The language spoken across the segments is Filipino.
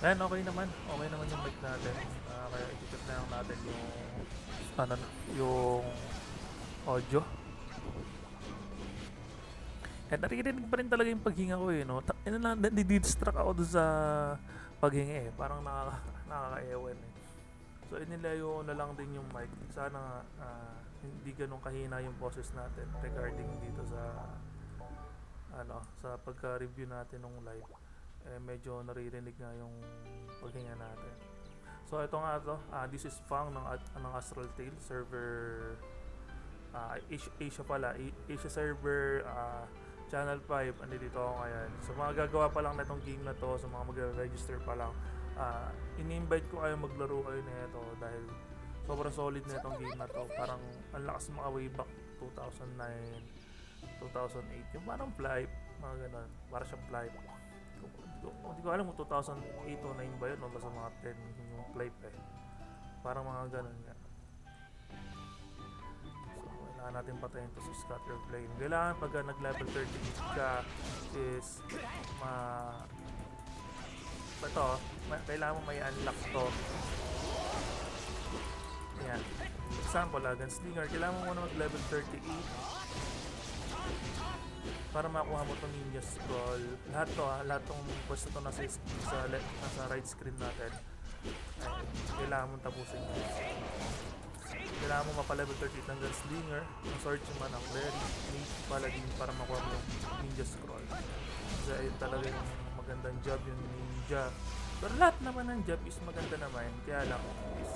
Ayan, okay naman. Okay naman yung mic natin. Kaya i-check na lang natin yung ano, yung audio. Eh, naririnig pa rin talaga yung paghinga ko eh, no? Ano na, nadidistract ako doon sa paghinga eh. Parang nakaka-ewan eh. So, inilayo ko na lang din yung mic. Sana hindi ganun kahina yung boses natin regarding dito sa sa pagka-review natin ng live. Eh, medyo naririnig nga yung paghinga natin. So, ito nga to. This is Fang ng Astral Tale server Asia pala. Asia server Channel 5. Andito ako ngayon. So, mga gagawa pa lang na itong game na to. So, mga mag-register pa lang. In-invite ko kayo maglaro kayo nito dahil sobrang solid na itong game na to. Parang ang lakas mga way back 2009, 2008. Yung parang Flight, mga ganun. Para siyang Flight. Hindi ko alam kung 2008 o 9 ba yun o basta mga 10 yung Flight eh. Parang mga ganun nga. So, kailangan natin patayin to sa scatter flame. Kailangan pag nag-level 38 ka is kailangan mo may unlock to. Ayan. Example, Gunslinger, kailangan mo muna mag-level 38 para makuha mo itong ninja scroll. Lahat tong pwesto to nasa right screen natin. Ay, kailangan mong tapusin yun. Kailangan mo mapa-level 38 ng Gunslinger, ng Swordsman, ng Cleric, Mage, Paladin para makuha mo yung ninja scroll. Kasi ayun talaga yung magandang job yung ninja. Pero lahat naman ng job is maganda naman. Kaya lang is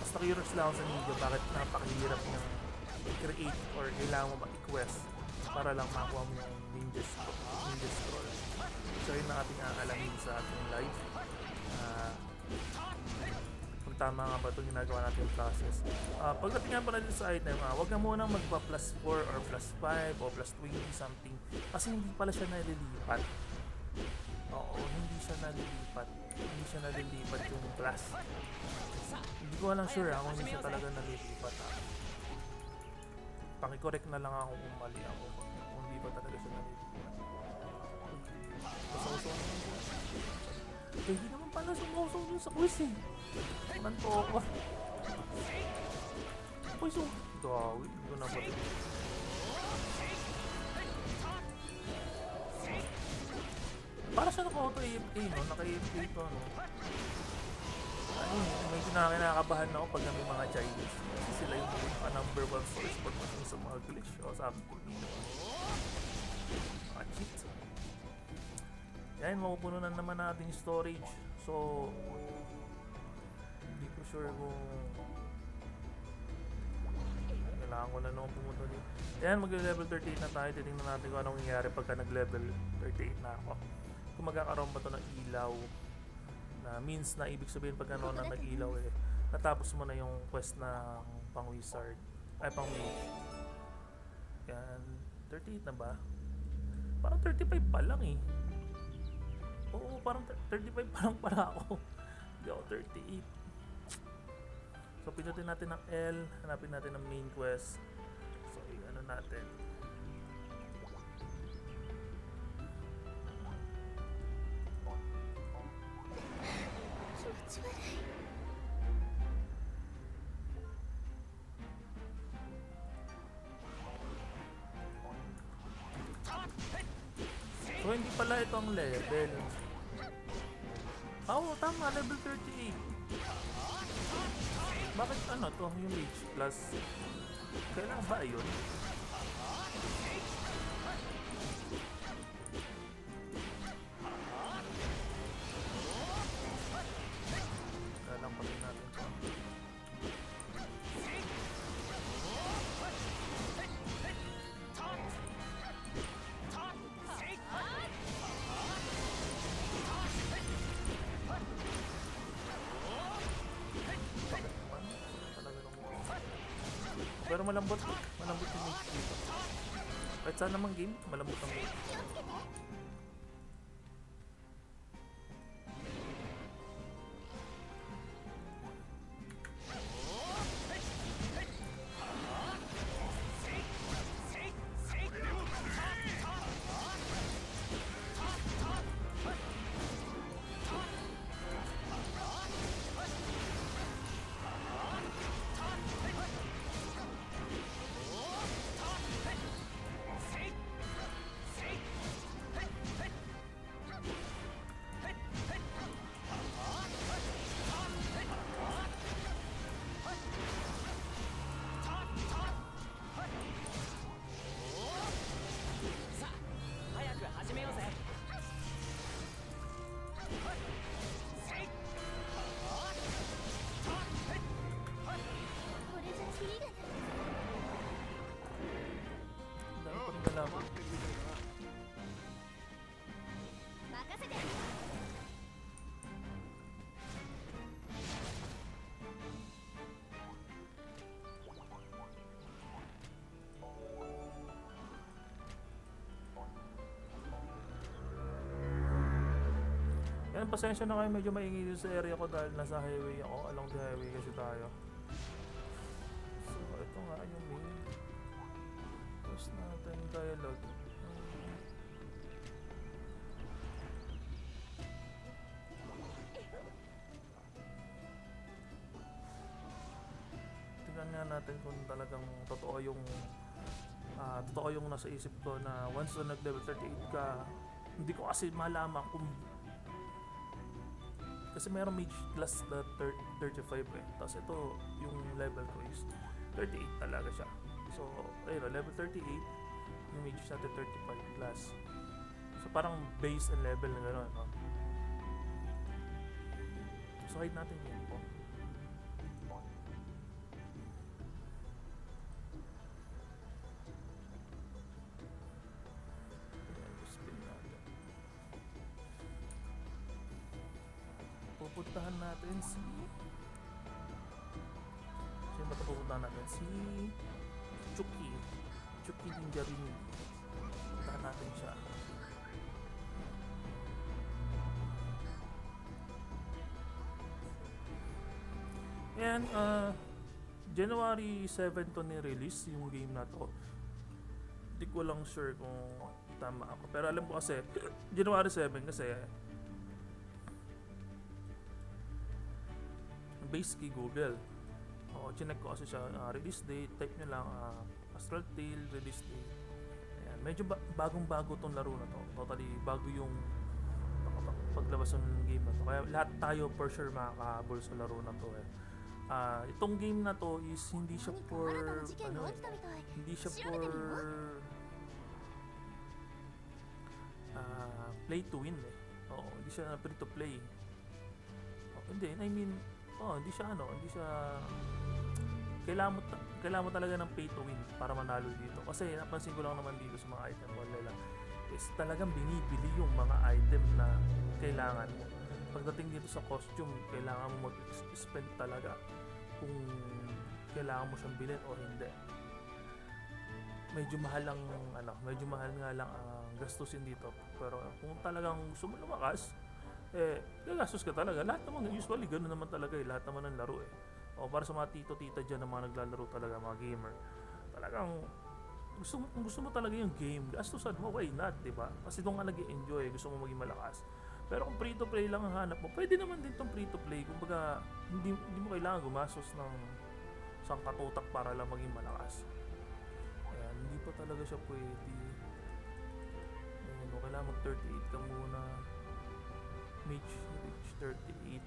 basta curious lang ako sa ninja bakit napakahirap niyang i-create or kailangan mo ma-quest para lang makuha mo yung ninja scroll. So yun ang ating aalamin sa ating live. Kung tama nga ba itong ginagawa natin process. Pagdating nga pala dito sa item, huwag na munang magpa plus 4 or plus 5 o plus 20 something kasi hindi pala siya nalilipat. Oo, hindi siya nalilipat yung plus. Hindi ko alam sure kung hindi siya talaga nalilipat. Paki-correct na lang ako kung mali ako. Kung hindi ba talaga siya nalilipat. Basta-uso naman siya. Hindi naman pala sumuso dun sa quiz eh. Manto ako. Quiz oh. Gawi, hindi ko na ba din. Para siya naka-auto AFK, no? Naka-AFK ito, no? Medyo nakakabahan ako pag may mga Chinese. Kasi sila yung number 1 source pag sa mga glitch o something. Mga cheats. Yan, mapupuno na naman natin yung storage. So, hindi ko sure kung kailangan ko na naman pumunta dito. Yan, mag-level 38 na tayo. Titingnan natin kung anong nangyayari pagka nag-level 38 na ako. Kung magkakaroon ba ito ng ilaw na means na ibig sabihin pag ano na nag-ilaw eh natapos mo na yung quest ng pang wizard ay pang mage. Yan, 38 na ba? Parang 35 pa lang eh. Oo, parang 35 pa lang pala ako. Hindi ako 38. So pinutin natin ang L, hanapin natin ang main quest. So ano natin, so hindi pala ito ang level. Oo, tama, level 38. Bakit ano to, yung mage plus? Kailangan ba yun? Kailangan pa rin natin to. Pero malambot yung mage dito. Kahit saan naman game, malambot ang mage. Ayun, pasensya na kayo, medyo maingay dito sa area ko dahil nasa highway ako. Along the highway kasi tayo. So, ito nga yung main. Tapos natin dialogue. Tingnan nga natin kung talagang totoo yung nasa isip ko na once na nag-level 38 ka, hindi ko kasi malaman kung kasi mayroong mage class na 35 eh. Tapos ito, yung level ko is 38 talaga siya. So, ayun, level 38, yung mage natin 35 class. So, parang base and level na gano'n, no? So, hide natin yun po. Pupuntahan natin si sino ba ito pupuntahan natin? Si Chucky Ninjarini. Pupuntahan natin siya. And January 7 to ni-release yung game na to. Hindi ko lang sure kung tama ako, pero alam ko kasi January 7 kasi base kay Google. Chinek ko kasi siya, release date, type nyo lang Astral Tale, release date. Ayan, medyo bagong-bago tong laro na to. Totally bago yung paglabas ng game na to. Kaya lahat tayo for sure makakahabol sa laro na to eh. Itong game na to is hindi siya for hindi siya for play to win eh. Hindi siya free to play. Hindi, I mean hindi siya kailangan mo talaga ng pay to win para manalo dito. Kasi napansin ko lang naman dito sa mga item wala lang is talagang binibili yung mga item na kailangan mo. Pagdating dito sa costume, kailangan mo mag-spend talaga kung kailangan mo siyang bilhin o hindi. Medyo mahal nga lang ang gastusin dito. Pero kung talagang gusto mo lumakas, gagastos ka talaga. Lahat naman, usually ganoon naman talaga lahat naman ng laro para sa mga tito-tita dyan na mga naglalaro talaga, mga gamer, talagang gusto mo talaga yung game, gastusan mo, why not, diba? Kasi doon ka nag-enjoy, gusto mo maging malakas. Pero kung free to play lang ang hanap mo, pwede naman din tong free to play. Kumbaga, hindi mo kailangan gumastos ng sangkatutak para lang maging malakas. Ayan, hindi pa talaga siya pwede. Kailangan mag 38 ka muna. Mage reach 38.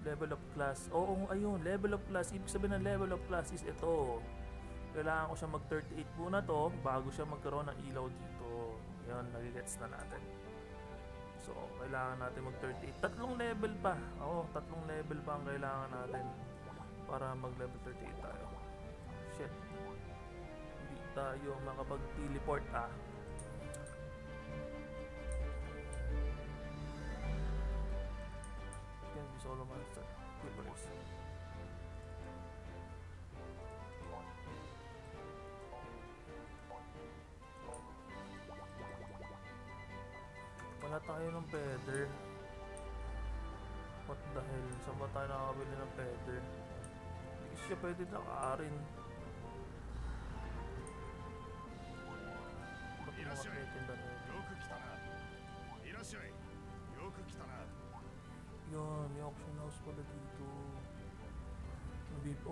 Level of class. Ayun, level of class. Ibig sabihin ng level of class is ito. Kailangan ko siya mag 38 muna to bago siya magkaroon ng ilaw dito. Ayun, nagigets na natin. So, kailangan natin mag 38. Tatlong level pa. Tatlong level pa ang kailangan natin para mag level 38 tayo. Shit. Hindi tayo makapag-teleport Solo Monster Clippers. Wala tayo ng feather. What the hell? Saan ba tayo nakakabili ng feather? Hindi siya pwede nakaarin. Ba't yung mga fetinda na yun? Yun, may auction house pala dito.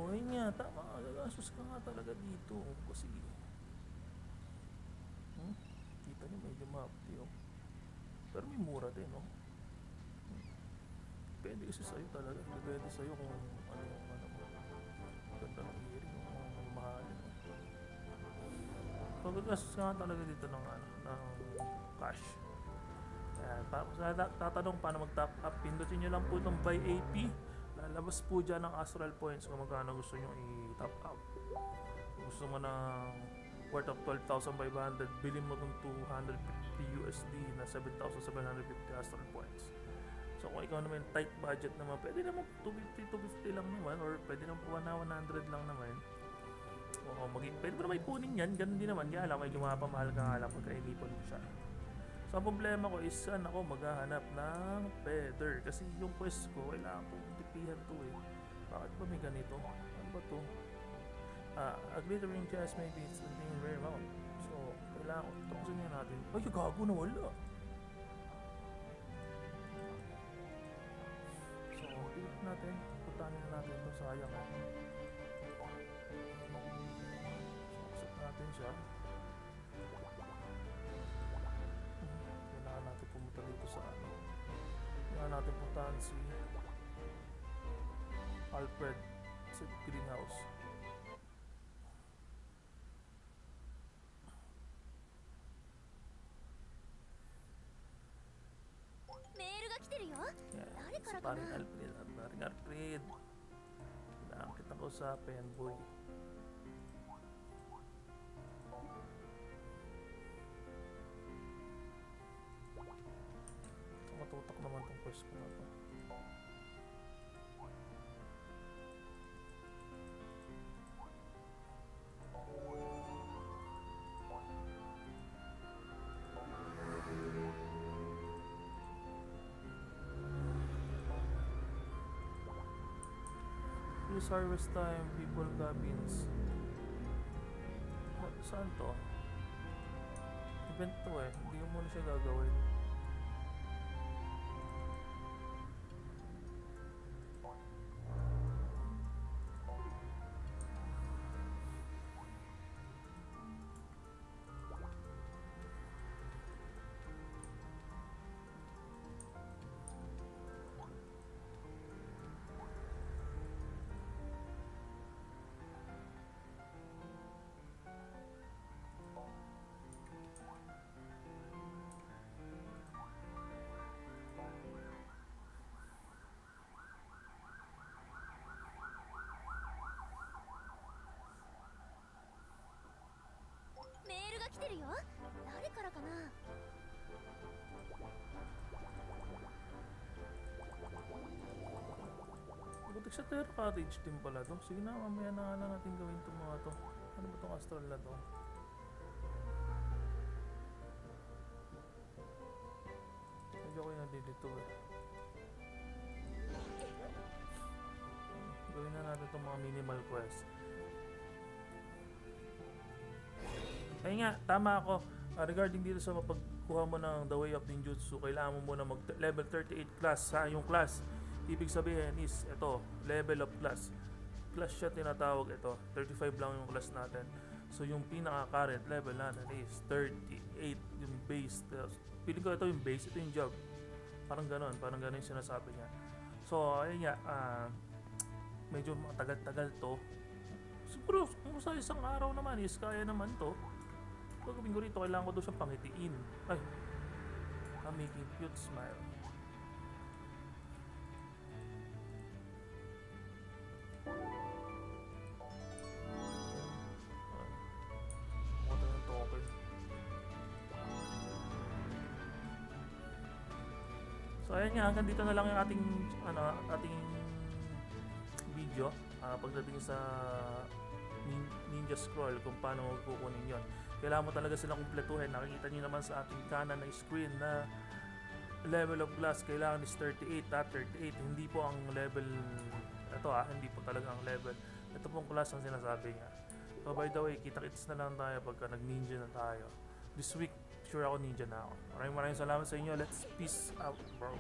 Ayun nga, tama. Gagastos ka nga talaga dito. Kasi kita nyo medyo mapti pero may mura din depende kasi sa'yo talaga. Depende sa'yo kung ano mo. Ganda ng hearing kung mahalin so gagastos ka nga talaga dito ng cash. Tatanong paano mag-top up, pindutin nyo lang po itong buy AP. Lalabas po dyan ang Astral Points kung magkano gusto nyo i-top up. Gusto mo ng worth of 12,500, bilhin mo itong 250 USD na 7,750 Astral Points. So kung ikaw naman tight budget naman, pwede naman 250 lang naman, or pwede naman 100 lang naman. Pwede mo naman ipunin yan, ganun din naman. Kaya lang, medyo mapamahal ka nga lang pagka inipon mo siya. So So, ang problema ko is saan ako maghahanap ng feather. Kasi yung quest ko, kailangan kong tipihan to eh. Bakit ba may ganito? Ano ba to? A glittering chest maybe it's something rare amount. So, kailangan ko. Tapusin nga natin. Ay, gago na wala. So, pilit natin. Putanin na natin ito. Sayang eh. So, accept natin siya. Kailangan natin pumunta dito sa ano. Kailangan natin puntahan si Alfred sa greenhouse. Si paring Alfred. Paring Alfred. Kailangan kitang kausapin, boy. Matutok naman tong quest ko na to. Use harvest time, people cabins. Saan to? Event to eh. Hindi ko muna siya gagawin. Butik sa Terra Cottage din pala to. Sige na, mamaya na lang natin gawin itong mga to. Ano ba itong astral na to? Medyo ako yung nalilito eh. Gawin na natin itong mga minimal quest. Ay nga, tama ako. Regarding dito sa mapagkuha mo ng The Way of Ninjutsu, kailangan mo muna mag level 38 class sa yung class. Ibig sabihin is ito, level of class. Class siya tinatawag ito. 35 lang yung class natin. So yung pinaka current level natin is 38 yung base. Feeling ko ito yung base, ito yung job. Parang ganon yung sinasabi niya. So ayun nga, medyo matagal-tagal to. Siguro kung sa isang araw naman is kaya naman to. Pagkabing ko rito, kailangan ko doon siyang pangitiin. Ay, making cute smile. So ayan nga, hanggang dito na lang yung ating video pagdating sa Ninja Scroll kung paano kukunin yon. Kailangan mo talaga silang kumpletuhin. Nakikita niyo naman sa ating kanan na screen na level of class kailangan is 38, 38. Hindi po ang level ito hindi po talaga ang level. Ito pong class ang sinasabi niya. So by the way, kita-kits na lang tayo pagka nag-ninja na tayo. This week, sure ako ninja na ako. Maraming salamat sa inyo. Let's peace out, bro.